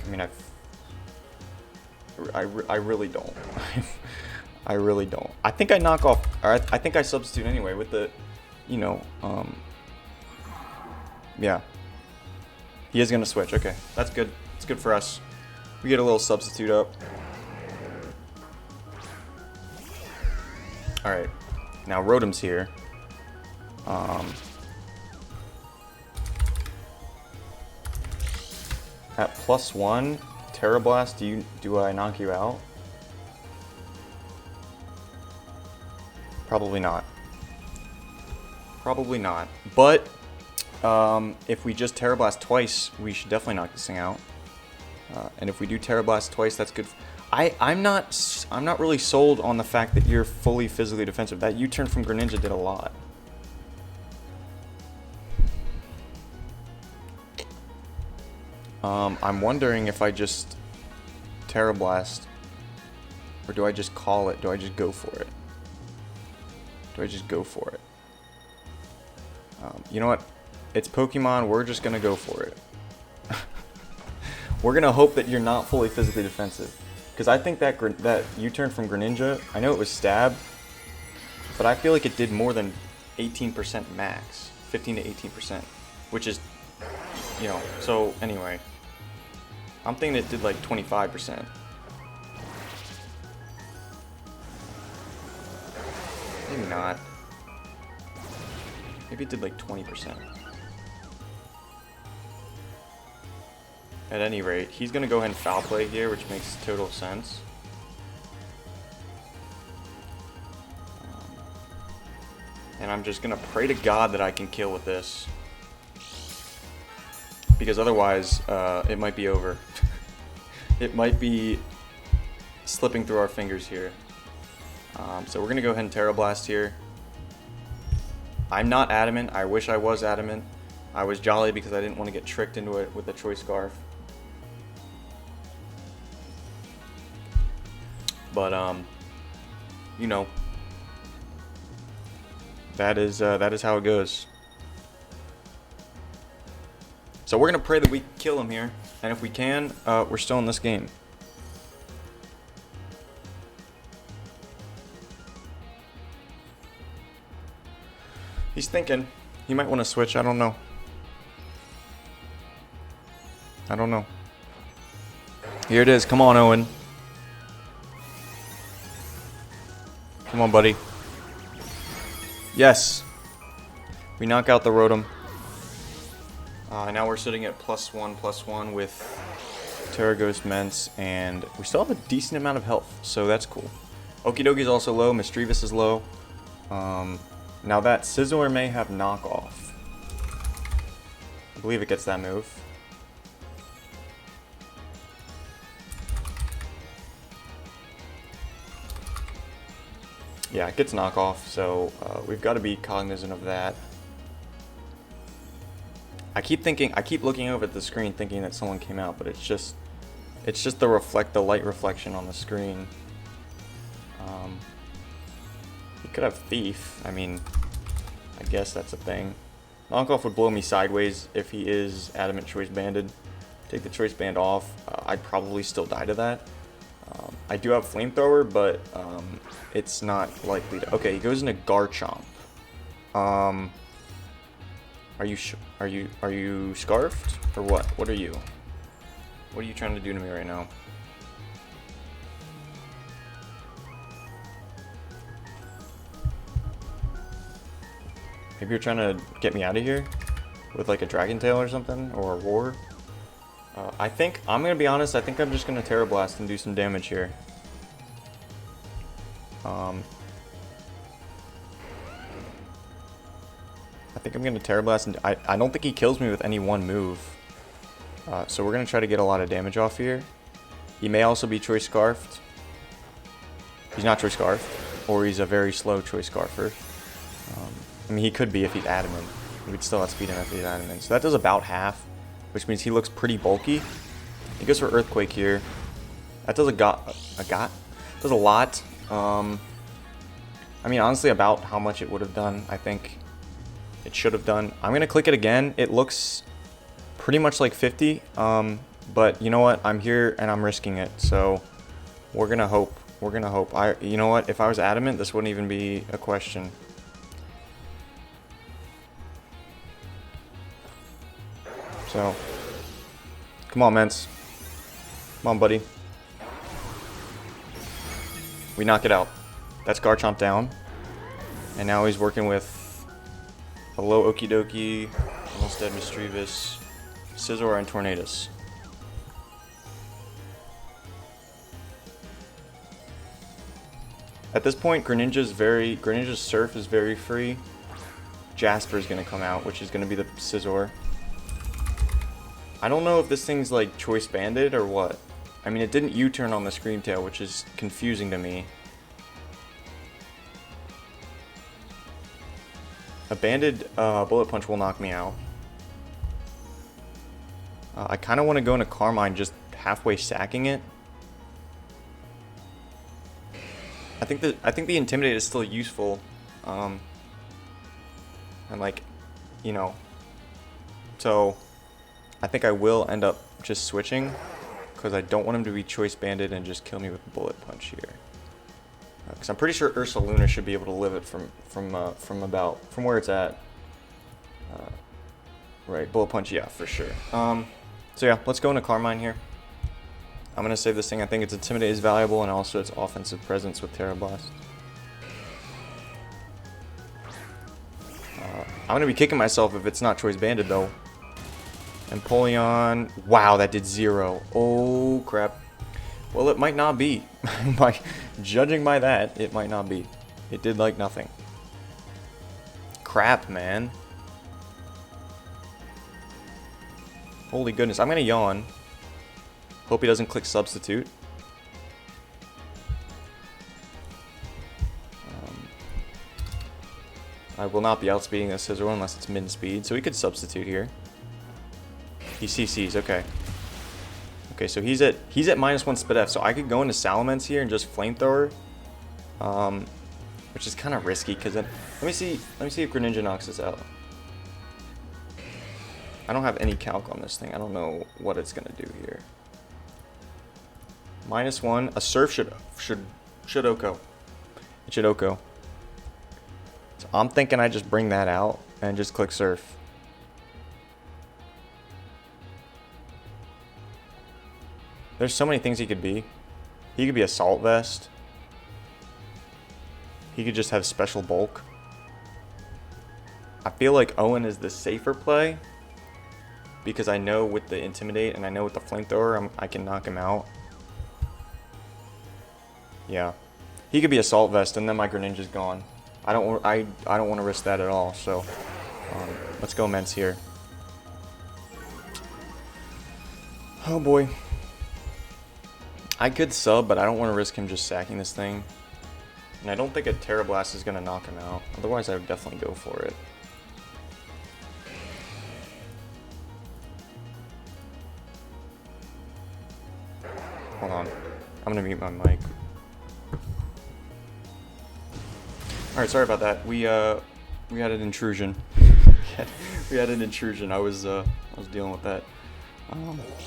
I mean, I really don't. I really don't. I think I knock off, or I think I substitute anyway with the, you know, yeah. He is gonna switch. Okay, that's good. It's good for us. We get a little substitute up. All right, now Rotom's here. At +1, Terra Blast. Do I knock you out? Probably not. Probably not. But if we just Terra Blast twice, we should definitely knock this thing out. And if we do Terra Blast twice, that's good. I'm not really sold on the fact that you're fully physically defensive. That U-turn from Greninja did a lot. I'm wondering if I just Terra Blast, or do I just call it? Do I just go for it? You know what? It's Pokemon. We're just gonna go for it. We're gonna hope that you're not fully physically defensive. Because I think that U-turn from Greninja, I know it was stab, but I feel like it did more than 18% max. 15 to 18%. Which is, you know, so anyway. I'm thinking it did like 25%. Maybe not. Maybe it did like 20%. At any rate, he's going to go ahead and foul play here, which makes total sense. And I'm just going to pray to God that I can kill with this. Because otherwise, it might be over. It might be slipping through our fingers here. So we're going to go ahead and Terra Blast here. I'm not adamant. I wish I was adamant. I was jolly because I didn't want to get tricked into it with the Choice Scarf. But, you know, that is how it goes. So we're going to pray that we kill him here. And if we can, we're still in this game. He's thinking. He might want to switch. I don't know. Here it is. Come on, Owen. Come on, buddy. Yes. We knock out the Rotom. Now we're sitting at +1/+1 with Terra Ghost Mence, and we still have a decent amount of health, so that's cool. Okidogi is also low. Misdreavus is low. Now that Sizzler may have knockoff. I believe it gets that move. Yeah, it gets knockoff, so we've got to be cognizant of that. I keep looking over at the screen thinking that someone came out, but it's just the light reflection on the screen. He could have Thief. I mean, I guess that's a thing. Knockoff would blow me sideways if he is Adamant Choice Banded. Take the Choice Band off. I'd probably still die to that. I do have Flamethrower, but it's not likely to. Okay, he goes into Garchomp. Are you scarfed or what? What are you? What are you trying to do to me right now? Maybe you're trying to get me out of here with like a Dragon Tail or something, or a Roar. I think, I'm going to be honest, I think I'm just going to Terra Blast and do some damage here. I think I'm going to Terra Blast, and I don't think he kills me with any one move. So we're going to try to get a lot of damage off here. He may also be Choice Scarfed. He's not Choice Scarfed, or he's a very slow Choice Scarfer. I mean, he could be if he's Adamant. We'd still outspeed him if he's Adamant. So that does about half, which means he looks pretty bulky. He goes for Earthquake here. That does does a lot. I mean, honestly, about how much it would have done, I think it should have done. I'm going to click it again. It looks pretty much like 50, but you know what? I'm here and I'm risking it, so we're going to hope. We're going to hope. You know what? If I was Adamant, this wouldn't even be a question. So, come on, Mence. Come on, buddy. We knock it out. That's Garchomp down. And now he's working with a low Okidogi, almost dead Mischievous, Scizor, and Tornadus. At this point, Greninja's Surf is very free. Jasper is going to come out, which is going to be the Scizor. I don't know if this thing's like Choice Banded or what. I mean, it didn't U-turn on the Scream Tail, which is confusing to me. A banded Bullet Punch will knock me out. I kind of want to go into Carmine, just halfway sacking it. I think the Intimidate is still useful, and like, you know, so I think I will end up just switching because I don't want him to be Choice Banded and just kill me with Bullet Punch here. Because I'm pretty sure Ursaluna should be able to live it from where it's at. Right, Bullet Punch, yeah, for sure. So yeah, let's go into Carmine here. I'm gonna save this thing. I think its Intimidate is valuable, and also its offensive presence with Terra Blast. I'm gonna be kicking myself if it's not Choice Banded though. Empoleon, wow, that did 0. Oh crap. Well, it might not be. By judging by that, it might not be. It did like nothing. Crap, man. Holy goodness, I'm gonna yawn. Hope he doesn't click Substitute. I will not be outspeeding this Scizor unless it's min-speed, so he could Substitute here. He CCs, okay. Okay, so he's at -1 Spit F, so I could go into Salamence here and just Flamethrower, which is kind of risky because then let me see if Greninja knocks this out. I don't have any calc on this thing. I don't know what it's gonna do here. -1. A Surf should Oko. It should Oko. So I'm thinking I just bring that out and just click Surf. There's so many things he could be. He could be Assault Vest. He could just have Special Bulk. I feel like Owen is the safer play because I know with the Intimidate and I know with the Flamethrower I can knock him out. Yeah, he could be Assault Vest and then my Greninja's gone. I don't want to risk that at all. So let's go Mence here. Oh boy. I could sub, but I don't want to risk him just sacking this thing. And I don't think a Terra Blast is going to knock him out. Otherwise, I would definitely go for it. Hold on. I'm going to mute my mic. Alright, sorry about that. We had an intrusion. We had an intrusion. I was dealing with that.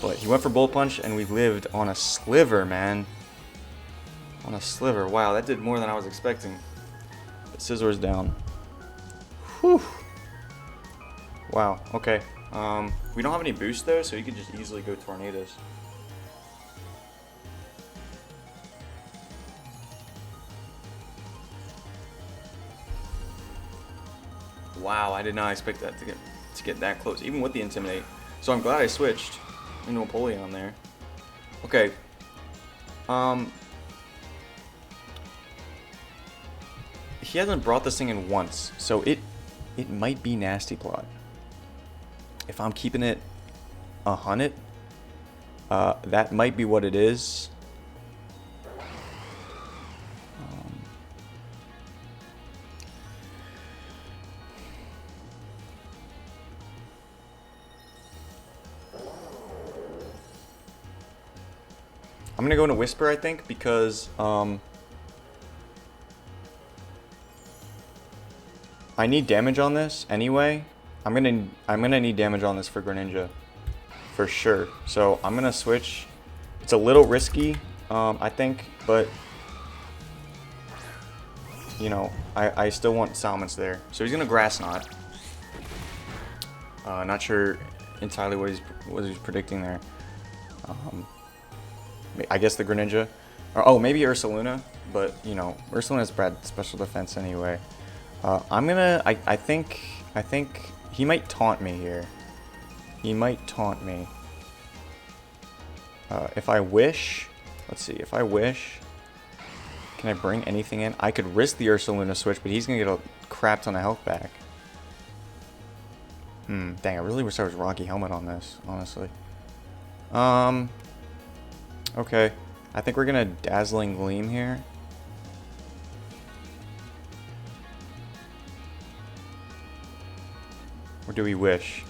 But he went for Bullet Punch, and we lived on a sliver, man. On a sliver. Wow, that did more than I was expecting. But Scissor's down. Whew. Wow, okay. We don't have any boost, though, so you could just easily go Tornadoes. Wow, I did not expect that to get that close, even with the Intimidate. So I'm glad I switched into Empoleon there. Okay. He hasn't brought this thing in once, so it might be Nasty Plot. If I'm keeping it 100, that might be what it is. I'm gonna go into Whisper, I think, because I need damage on this anyway. I'm gonna need damage on this for Greninja, for sure. So I'm gonna switch. It's a little risky, I think, but you know, I still want Salamence there. So he's gonna Grass Knot. Not sure entirely what he's predicting there. I guess the Greninja. Or, oh, maybe Ursaluna, but, you know, Ursaluna has bad special defense anyway. I think he might taunt me here. He might taunt me. If I wish, let's see, if I wish, can I bring anything in? I could risk the Ursaluna switch, but he's going to get a crap ton of health back. Dang, I really wish I was Rocky Helmet on this, honestly. Okay, I think we're gonna Dazzling Gleam here. Or do we wish?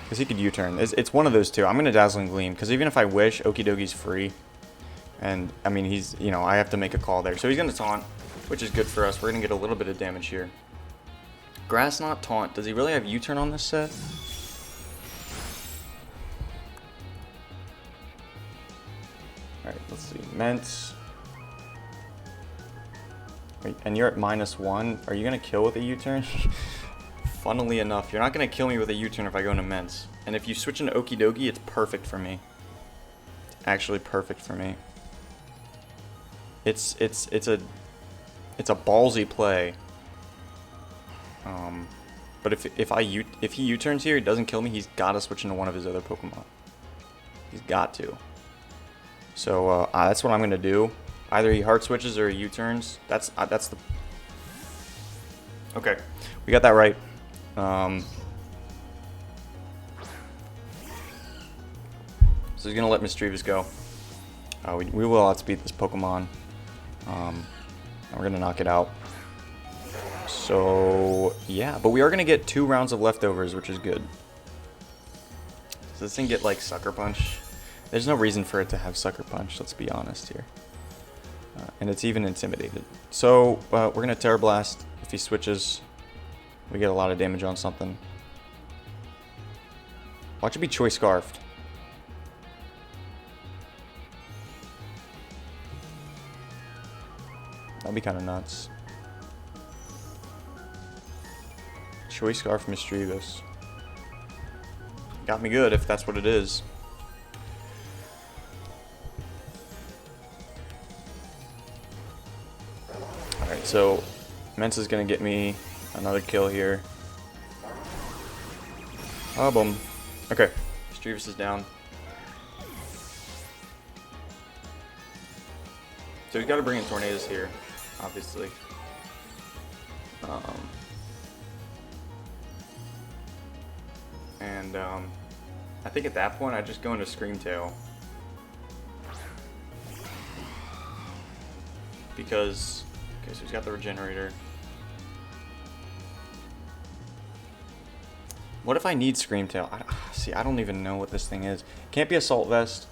Because he could U-turn. It's one of those two. I'm gonna Dazzling Gleam, because even if I wish, Okidogi's free. And, I mean, he's, you know, I have to make a call there. So he's gonna taunt, which is good for us. We're gonna get a little bit of damage here. Grass Knot, taunt. Does he really have U-turn on this set? Alright, let's see. Mence. Wait, and you're at -1. Are you going to kill with a U-turn? Funnily enough, you're not going to kill me with a U-turn if I go into Mence. And if you switch into Okidogi, it's perfect for me. It's actually perfect for me. It's a ballsy play. But if he U-turns here, he doesn't kill me, he's got to switch into one of his other Pokemon. He's got to. So that's what I'm gonna do. Either he hard switches or he U-turns. That's the. Okay, we got that right. So he's gonna let Misdreavus go. We will outspeed this Pokemon. And we're gonna knock it out. So yeah, but we are gonna get 2 rounds of leftovers, which is good. Does this thing get like Sucker Punch? There's no reason for it to have Sucker Punch, let's be honest here. And it's even intimidated. So, we're going to Terra Blast. If he switches, we get a lot of damage on something. Watch it be Choice Scarfed. That'd be kind of nuts. Choice Scarf Misdreavus. Got me good if that's what it is. Alright, so Mence is going to get me another kill here. Oh, boom. Okay, Misdreavus is down. So he's got to bring in Tornadoes here, obviously. I think at that point I just go into Scream Tail. Because, okay, so he's got the Regenerator. What if I need Scream Tail? See, I don't even know what this thing is. Can't be Assault Vest.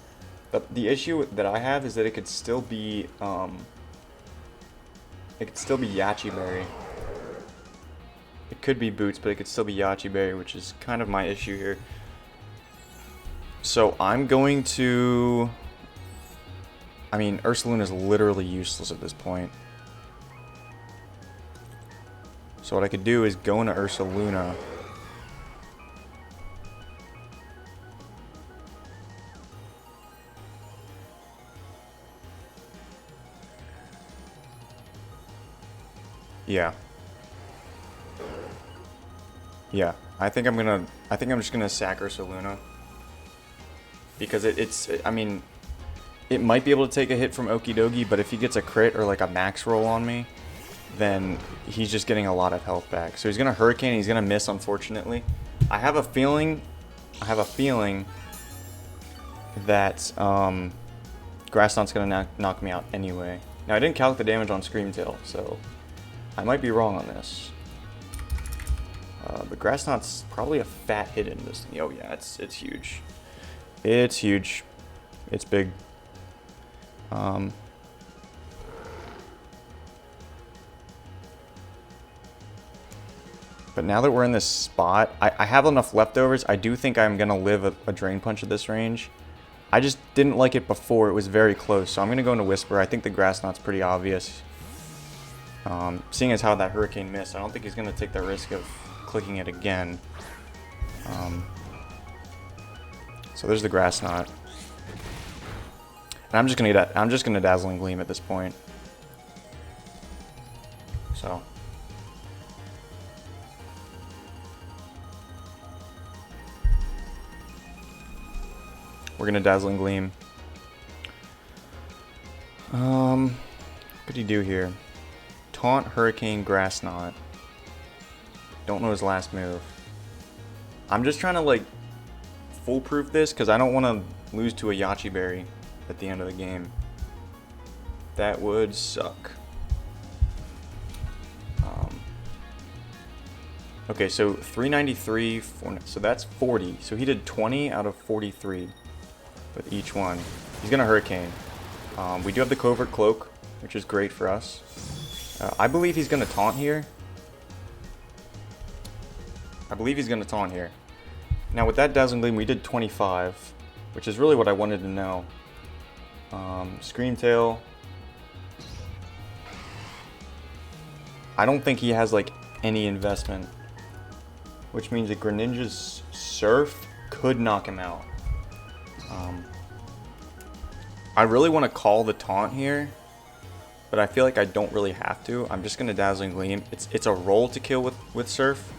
The issue that I have is that it could still be Yachi Berry. It could be Boots, but it could still be Yachi Berry, which is kind of my issue here. So I'm going to... I mean, Ursaluna is literally useless at this point. So what I could do is go into Ursaluna. Yeah. Yeah. I think I'm just gonna sack Ursaluna. Because I mean, it might be able to take a hit from Okidogi, but if he gets a crit or like a max roll on me, then he's just getting a lot of health back. So he's gonna Hurricane, he's gonna miss, unfortunately. I have a feeling that Grass Knot's gonna knock me out anyway. Now I didn't calc the damage on Scream Tail, so I might be wrong on this. But Grass Knot's probably a fat hit in this thing. Oh yeah, it's huge. It's huge. It's big. But now that we're in this spot, I have enough leftovers. I do think I'm going to live a Drain Punch at this range. I just didn't like it before. It was very close. So I'm going to go into Whisper. I think the Grass Knot's pretty obvious. Seeing as how that Hurricane missed, I don't think he's going to take the risk of clicking it again. So there's the Grass Knot. And I'm just gonna Dazzling Gleam at this point. So we're gonna Dazzling Gleam. What could he do here? Taunt, Hurricane, Grass Knot. Don't know his last move. I'm just trying to like foolproof this because I don't want to lose to a Yachi Berry at the end of the game. That would suck. Okay, so 393, so that's 40. So he did 20 out of 43 with each one. He's gonna Hurricane. We do have the Covert Cloak, which is great for us. I believe he's gonna taunt here. Now with that Dazzling Gleam, we did 25, which is really what I wanted to know. Scream Tail. I don't think he has like any investment, which means that Greninja's Surf could knock him out. I really want to call the taunt here, but I feel like I don't really have to. I'm just gonna Dazzling Gleam. It's a roll to kill with Surf.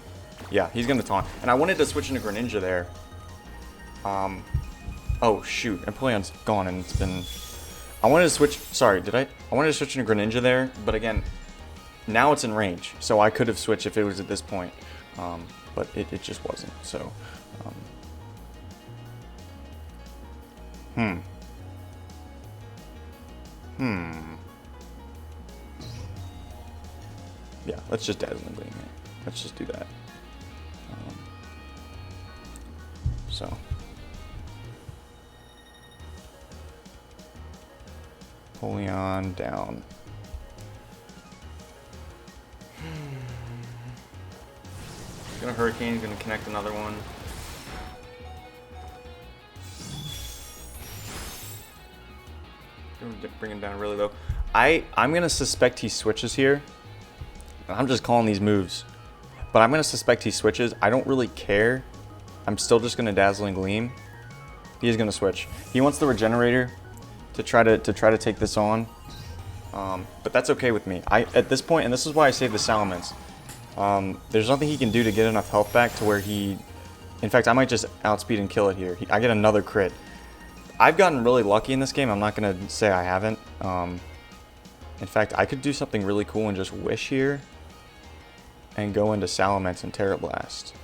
Yeah, he's gonna taunt. And I wanted to switch into Greninja there. Oh shoot, Empoleon's gone and it's been... I wanted to switch... Sorry, I wanted to switch into Greninja there, but again, now it's in range. So I could have switched if it was at this point. But it just wasn't, so... Yeah, let's just Dazzling Gleam here. Let's just do that. So... Empoleon down. Gonna Hurricane, gonna connect another one. Gonna bring him down really low. I'm gonna suspect he switches here. I'm just calling these moves. But I'm gonna suspect he switches. I don't really care. I'm still just gonna Dazzling Gleam. He is gonna switch. He wants the Regenerator to try to take this on. But that's okay with me. At this point, and this is why I saved the Salamence. There's nothing he can do to get enough health back to where he... In fact, I might just outspeed and kill it here. I get another crit. I've gotten really lucky in this game. I'm not going to say I haven't. In fact, I could do something really cool and just Wish here. And go into Salamence and Terra Blast.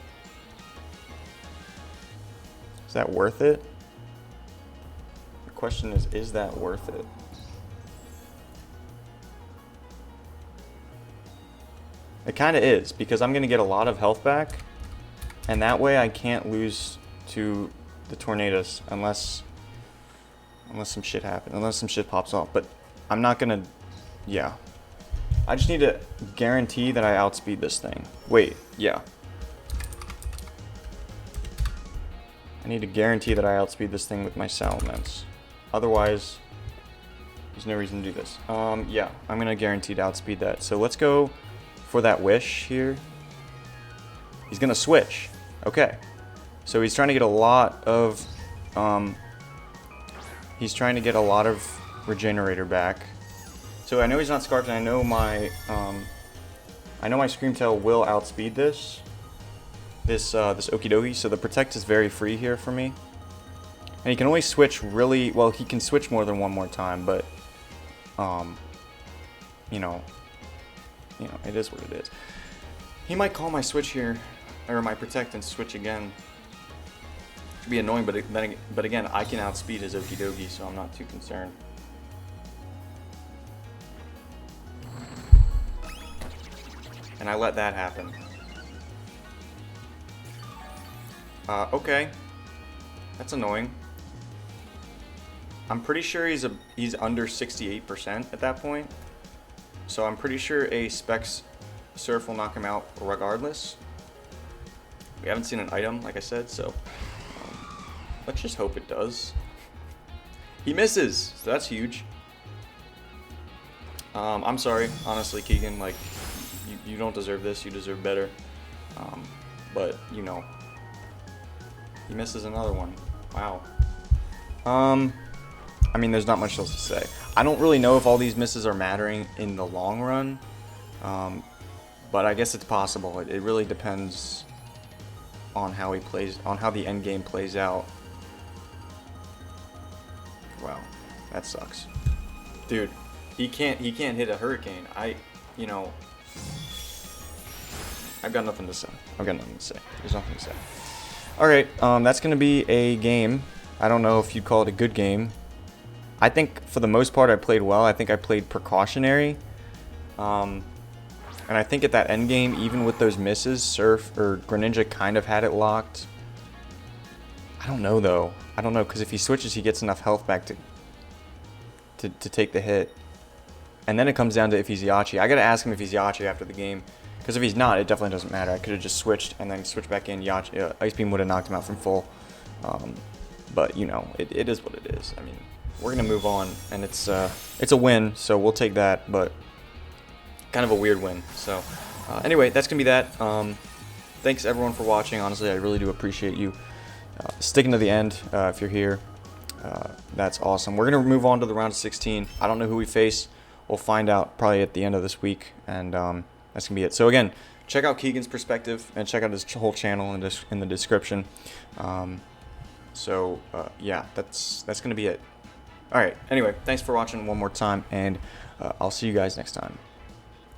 Is that worth it? The question is that worth it? It kind of is, because I'm going to get a lot of health back, and that way I can't lose to the Tornadoes unless Unless some shit happens. Unless some shit pops off. But I'm not gonna... Yeah. I just need to guarantee that I outspeed this thing. Wait, yeah. I need to guarantee that I outspeed this thing with my Salamence. Otherwise, there's no reason to do this. Yeah, I'm gonna guarantee to outspeed that. So let's go for that wish here. He's gonna switch. Okay. So he's trying to get a lot of regenerator back. So I know he's not scarfed, and I know my Scream Tail will outspeed this Okidogi. So the protect is very free here for me, and he can only switch really well. He can switch more than one more time, but you know, it is what it is. He might call my switch here, or my protect, and switch again. It'd be annoying, but again, I can outspeed his Okidogi, so I'm not too concerned. And I let that happen. Okay. That's annoying. I'm pretty sure he's under 68% at that point. So I'm pretty sure a Specs Surf will knock him out regardless. We haven't seen an item, like I said, so let's just hope it does. He misses, so that's huge. I'm sorry, honestly, Keegan, like, you don't deserve this, you deserve better. But, you know, he misses another one. Wow. I mean, there's not much else to say. I don't really know if all these misses are mattering in the long run, but I guess it's possible. It really depends on how he plays, on how the end game plays out. Wow, that sucks, dude. He can't hit a hurricane. You know, I've got nothing to say. There's nothing to say. All right, that's gonna be a game. I don't know if you'd call it a good game. I think for the most part I played well. I think I played precautionary. And I think at that end game, even with those misses, Surf or Greninja kind of had it locked. I don't know though. I don't know, because if he switches, he gets enough health back to take the hit. And then it comes down to if he's Yachi. I gotta ask him if he's Yachi after the game, because if he's not, it definitely doesn't matter. I could have just switched and then switched back in. Yachi, Ice Beam would have knocked him out from full. But you know, it is what it is. I mean, we're gonna move on, and it's a win, so we'll take that. But kind of a weird win. So anyway, that's gonna be that. Thanks everyone for watching. Honestly, I really do appreciate you sticking to the end. If you're here, that's awesome. We're gonna move on to the round of 16. I don't know who we face. We'll find out probably at the end of this week, and that's gonna be it. So again, check out Keegan's perspective and check out his whole channel in the description. Yeah, that's gonna be it. All right. Anyway, thanks for watching one more time, and I'll see you guys next time.